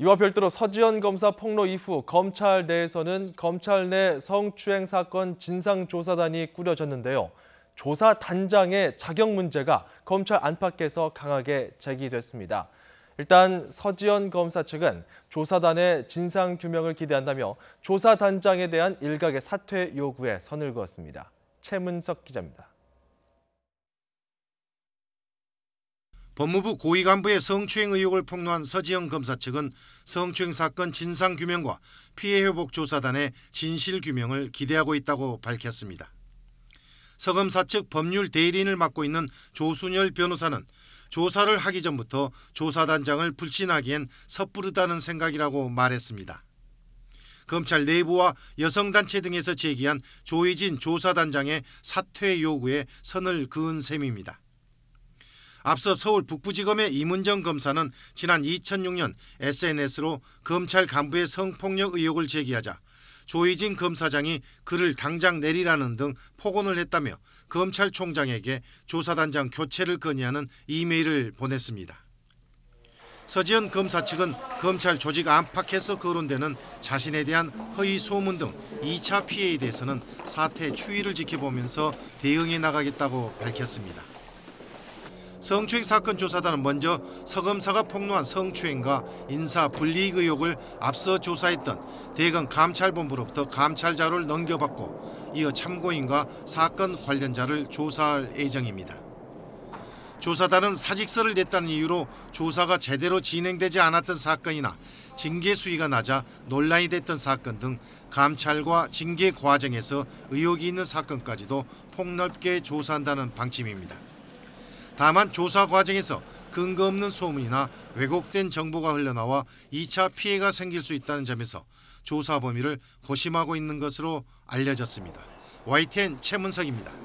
이와 별도로 서지현 검사 폭로 이후 검찰 내에서는 검찰 내 성추행 사건 진상조사단이 꾸려졌는데요. 조사단장의 자격 문제가 검찰 안팎에서 강하게 제기됐습니다. 일단 서지현 검사 측은 조사단의 진상규명을 기대한다며 조사단장에 대한 일각의 사퇴 요구에 선을 그었습니다. 최문석 기자입니다. 법무부 고위 간부의 성추행 의혹을 폭로한 서지현 검사 측은 성추행 사건 진상규명과 피해회복조사단의 진실규명을 기대하고 있다고 밝혔습니다. 서 검사 측 법률 대리인을 맡고 있는 조순열 변호사는 조사를 하기 전부터 조사단장을 불신하기엔 섣부르다는 생각이라고 말했습니다. 검찰 내부와 여성단체 등에서 제기한 조희진 조사단장의 사퇴 요구에 선을 그은 셈입니다. 앞서 서울 북부지검의 이문정 검사는 지난 2006년 SNS로 검찰 간부의 성폭력 의혹을 제기하자 조희진 검사장이 그를 당장 내리라는 등 폭언을 했다며 검찰총장에게 조사단장 교체를 건의하는 이메일을 보냈습니다. 서지현 검사 측은 검찰 조직 안팎에서 거론되는 자신에 대한 허위 소문 등 2차 피해에 대해서는 사태 추이를 지켜보면서 대응해 나가겠다고 밝혔습니다. 성추행 사건 조사단은 먼저 서 검사가 폭로한 성추행과 인사 불이익 의혹을 앞서 조사했던 대검 감찰본부로부터 감찰 자료를 넘겨받고 이어 참고인과 사건 관련자를 조사할 예정입니다. 조사단은 사직서를 냈다는 이유로 조사가 제대로 진행되지 않았던 사건이나 징계 수위가 낮아 논란이 됐던 사건 등 감찰과 징계 과정에서 의혹이 있는 사건까지도 폭넓게 조사한다는 방침입니다. 다만 조사 과정에서 근거 없는 소문이나 왜곡된 정보가 흘러나와 2차 피해가 생길 수 있다는 점에서 조사 범위를 고심하고 있는 것으로 알려졌습니다. YTN 최문석입니다.